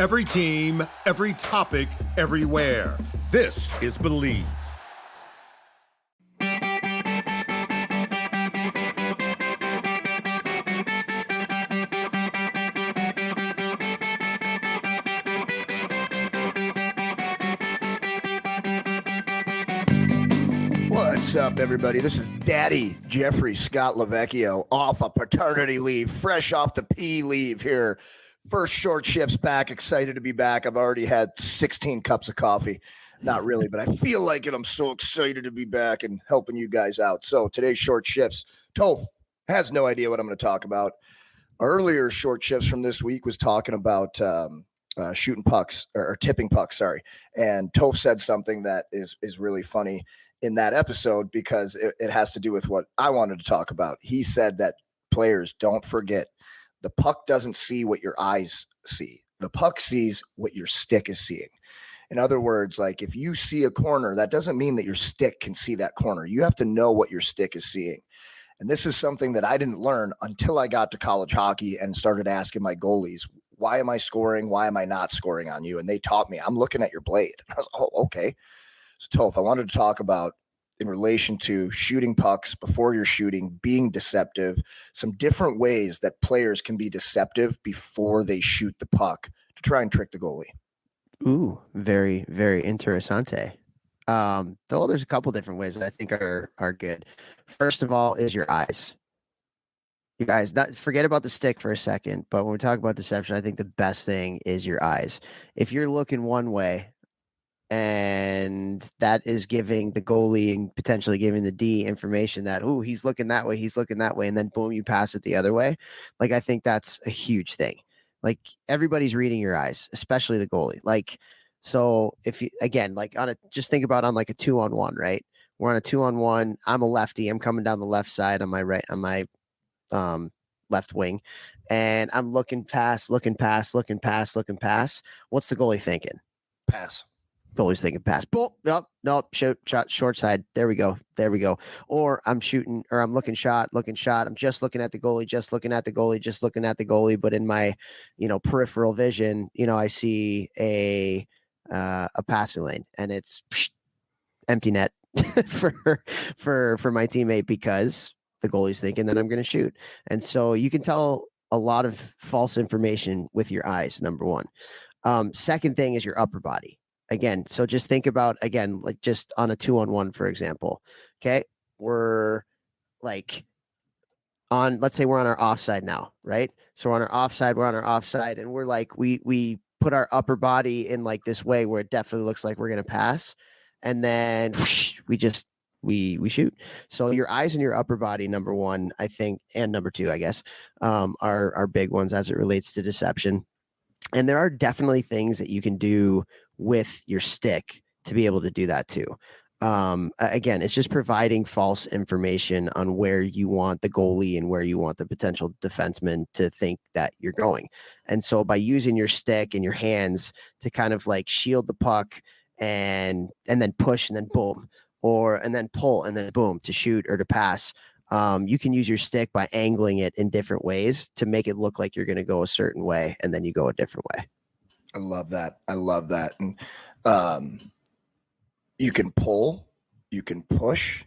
Every team, every topic, everywhere. This is Believe. What's up, everybody? This is Daddy Jeffrey Scott Lavecchio off of paternity leave, fresh off the P leave here. First short shifts back. Excited to be back. I've already had 16 cups of coffee. Not really, but I feel like it. I'm so excited to be back and helping you guys out. So today's short shifts. Toph has no idea what I'm going to talk about. Earlier short shifts from this week was talking about shooting pucks or tipping pucks, sorry. And Toph said something that is really funny in that episode because it has to do with what I wanted to talk about. He said that players don't forget the puck doesn't see what your eyes see. The puck sees what your stick is seeing. In other words, like if you see a corner, that doesn't mean that your stick can see that corner. You have to know what your stick is seeing. And this is something that I didn't learn until I got to college hockey and started asking my goalies, why am I scoring? Why am I not scoring on you? And they taught me, I'm looking at your blade. I was, oh, okay. So Toph, I wanted to talk about in relation to shooting pucks before you're shooting, being deceptive, some different ways that players can be deceptive before they shoot the puck to try and trick the goalie. Ooh, very, very interessante. Though there's a couple different ways that I think are good. First of all is your eyes. You guys, forget about the stick for a second, but when we talk about deception, I think the best thing is your eyes. If you're looking one way, and that is giving the goalie and potentially giving the D information that, oh, he's looking that way, and then boom, you pass it the other way. Like, I think that's a huge thing. Like, everybody's reading your eyes, especially the goalie. Like, so if you, again, like just think about on like a 2-on-1, right? We're on a 2-on-1. I'm a lefty. I'm coming down the left side on my left wing, and I'm looking pass. What's the goalie thinking? Pass. Goalie's thinking pass. Boom. Nope. Shoot, shot, short side. There we go. Or I'm shooting, or I'm looking shot. I'm just looking at the goalie. But in my, peripheral vision, I see a passing lane, and it's empty net for my teammate because the goalie's thinking that I'm going to shoot. And so you can tell a lot of false information with your eyes. Number one. Second thing is your upper body. Again, so just think about, again, like just on a 2-on-1, for example. Okay. We're like let's say we're on our offside now, right? So we're on our offside, and we're like, we put our upper body in like this way where it definitely looks like we're going to pass. And then whoosh, we shoot. So your eyes and your upper body, number one, I think, and number two, I guess, are big ones as it relates to deception. And there are definitely things that you can do with your stick to be able to do that too. Again, it's just providing false information on where you want the goalie and where you want the potential defenseman to think that you're going. And so by using your stick and your hands to kind of like shield the puck and then push and then boom, and then pull and then boom to shoot or to pass, you can use your stick by angling it in different ways to make it look like you're going to go a certain way, and then you go a different way. I love that. And you can pull, you can push,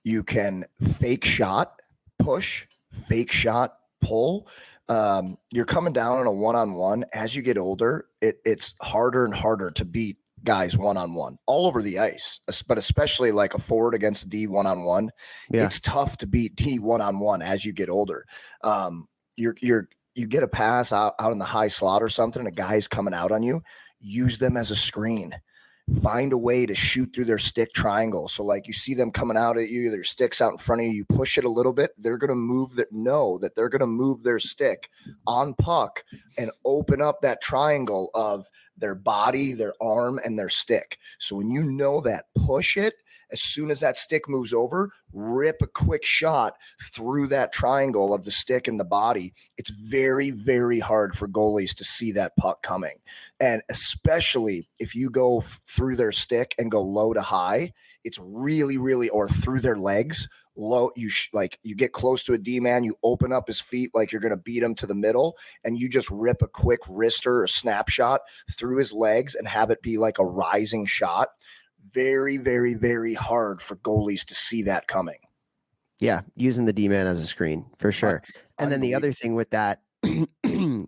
you can fake shot, push, fake shot, pull. You're coming down on a one-on-one. As you get older, it's harder and harder to beat guys one-on-one all over the ice, but especially like a forward against D one-on-one. Yeah. It's tough to beat D one-on-one as you get older. You get a pass out in the high slot or something, and a guy's coming out on you, use them as a screen. Find a way to shoot through their stick triangle. So like you see them coming out at you, their stick's out in front of you, you push it a little bit, they're going to move their stick on puck and open up that triangle of their body, their arm, and their stick. So when you know that, push it. As soon as that stick moves over, rip a quick shot through that triangle of the stick and the body. It's very, very hard for goalies to see that puck coming. And especially if you go through their stick and go low to high, it's really, really, or through their legs, low, you get close to a D-man, you open up his feet like you're going to beat him to the middle, and you just rip a quick wrister or snapshot through his legs and have it be like a rising shot. Very, very, very hard for goalies to see that coming. Yeah, using the D-man as a screen for sure. And then the other thing with that,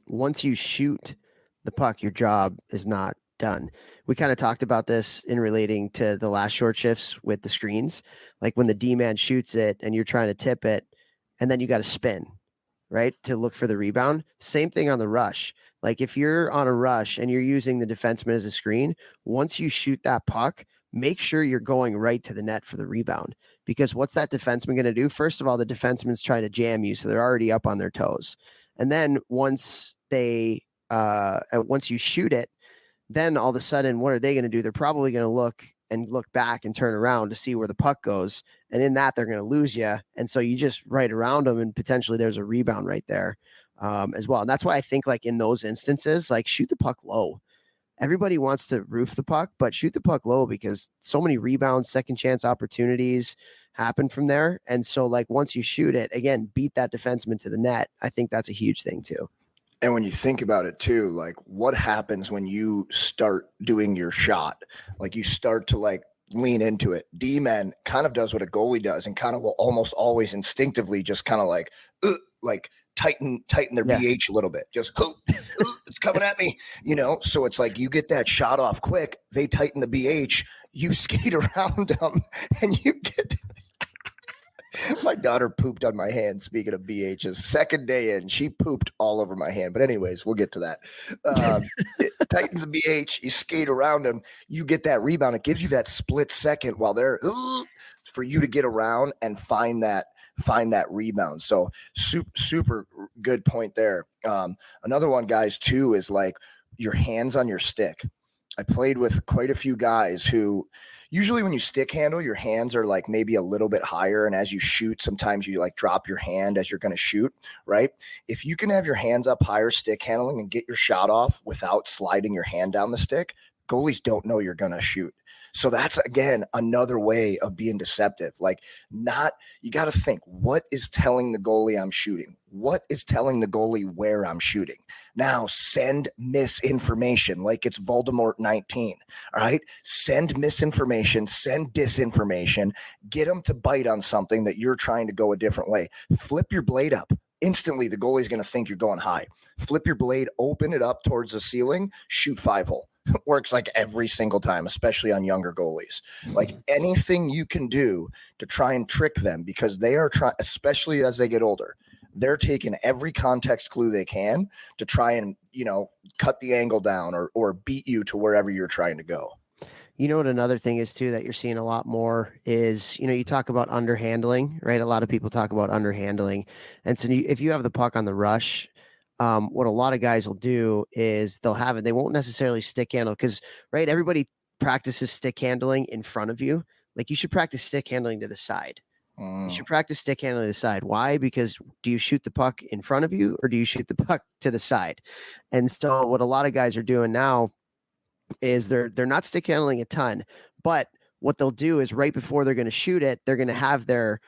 once you shoot the puck, your job is not done. We kind of talked about this in relating to the last short shifts with the screens. Like when the D-man shoots it and you're trying to tip it, and then you got to spin, right, to look for the rebound. Same thing on the rush. Like if you're on a rush and you're using the defenseman as a screen, once you shoot that puck, make sure you're going right to the net for the rebound. Because what's that defenseman going to do? First of all, the defenseman's trying to jam you, so they're already up on their toes. And then once you shoot it, then all of a sudden, what are they going to do? They're probably going to look back and turn around to see where the puck goes. And in that, they're going to lose you. And so you just right around them, and potentially there's a rebound right there as well. And that's why I think like in those instances, like shoot the puck low. Everybody wants to roof the puck, but shoot the puck low because so many rebounds, second chance opportunities happen from there. And so like once you shoot it, again, beat that defenseman to the net. I think that's a huge thing too. And when you think about it too, like what happens when you start doing your shot? Like you start to like lean into it. D-man kind of does what a goalie does and kind of will almost always instinctively just kind of like tighten their BH a little bit. Just it's coming at me, So it's like you get that shot off quick. They tighten the BH. You skate around them, and you get. My daughter pooped on my hand. Speaking of BHs, second day in, she pooped all over my hand. But anyways, we'll get to that. It tightens the BH. You skate around them. You get that rebound. It gives you that split second while they're for you to get around and find that rebound. So super good point there. Another one, guys, too, is like your hands on your stick. I played with quite a few guys who usually when you stick handle, your hands are like maybe a little bit higher. And as you shoot, sometimes you like drop your hand as you're going to shoot, right? If you can have your hands up higher stick handling and get your shot off without sliding your hand down the stick, goalies don't know you're going to shoot. So that's, again, another way of being deceptive. Like you got to think, what is telling the goalie I'm shooting? What is telling the goalie where I'm shooting? Now send misinformation like it's Voldemort 19. All right. Send misinformation, send disinformation, get them to bite on something that you're trying to go a different way. Flip your blade up. Instantly, the goalie's going to think you're going high. Flip your blade, open it up towards the ceiling, shoot 5-hole. Works like every single time, especially on younger goalies. Like anything you can do to try and trick them, because they are trying, especially as they get older, they're taking every context clue they can to try and, cut the angle down or beat you to wherever you're trying to go. You know what another thing is too that you're seeing a lot more is, you talk about underhandling, right? A lot of people talk about underhandling. And so if you have the puck on the rush, what a lot of guys will do is they'll have it. They won't necessarily stick handle because, right, everybody practices stick handling in front of you. Like you should practice stick handling to the side. You should practice stick handling to the side. Why? Because do you shoot the puck in front of you or do you shoot the puck to the side? And so what a lot of guys are doing now is they're not stick handling a ton, but what they'll do is right before they're going to shoot it, they're going to have their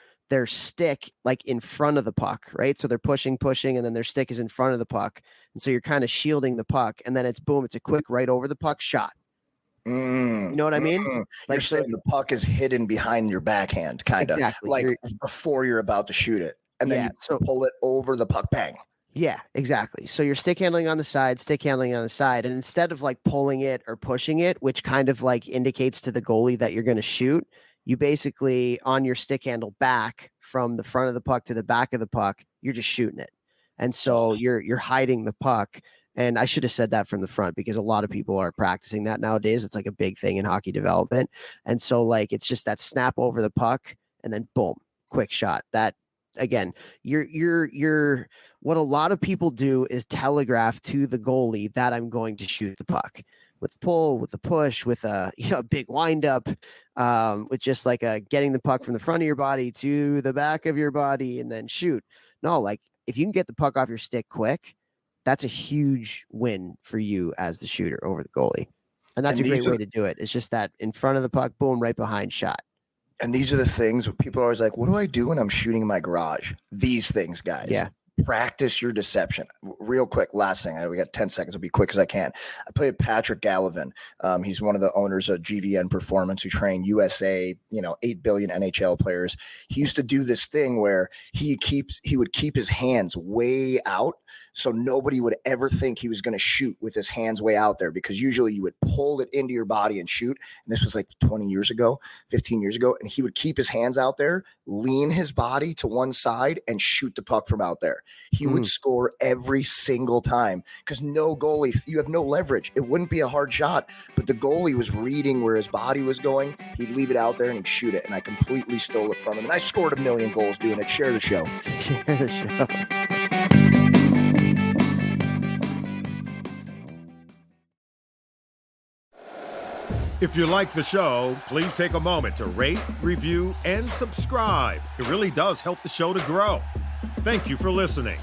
stick like in front of the puck, right? So they're pushing, and then their stick is in front of the puck. And so you're kind of shielding the puck, and then it's boom, it's a quick right over the puck shot. You know what I mean? Like, you're saying the puck is hidden behind your backhand, kind of exactly. like before you're about to shoot it. And then you pull it over the puck, bang. Yeah, exactly. So you're stick handling on the side, and instead of like pulling it or pushing it, which kind of like indicates to the goalie that you're going to shoot, you basically on your stick handle back from the front of the puck to the back of the puck, you're just shooting it. And so you're hiding the puck. And I should have said that from the front because a lot of people are practicing that nowadays. It's like a big thing in hockey development. And so like it's just that snap over the puck and then boom, quick shot. That again, you're what a lot of people do is telegraph to the goalie that I'm going to shoot the puck with pull, with a push, with a big windup, with just like getting the puck from the front of your body to the back of your body and then shoot. No, like if you can get the puck off your stick quick, that's a huge win for you as the shooter over the goalie. And that's a great way to do it. It's just that in front of the puck, boom, right behind shot. And these are the things where people are always like, what do I do when I'm shooting in my garage? These things, guys. Yeah. Practice your deception. Real quick, last thing. We got 10 seconds. I'll be quick as I can. I played Patrick Gallivan. He's one of the owners of GVN Performance, who train USA, 8 billion NHL players. He used to do this thing where he would keep his hands way out, so nobody would ever think he was going to shoot with his hands way out there, because usually you would pull it into your body and shoot. And this was like 20 years ago, 15 years ago. And he would keep his hands out there, lean his body to one side, and shoot the puck from out there. He would score every single time, because no goalie, you have no leverage. It wouldn't be a hard shot, but the goalie was reading where his body was going. He'd leave it out there and he'd shoot it. And I completely stole it from him. And I scored 1 million goals doing it. Share the show. Share the show. If you like the show, please take a moment to rate, review, and subscribe. It really does help the show to grow. Thank you for listening.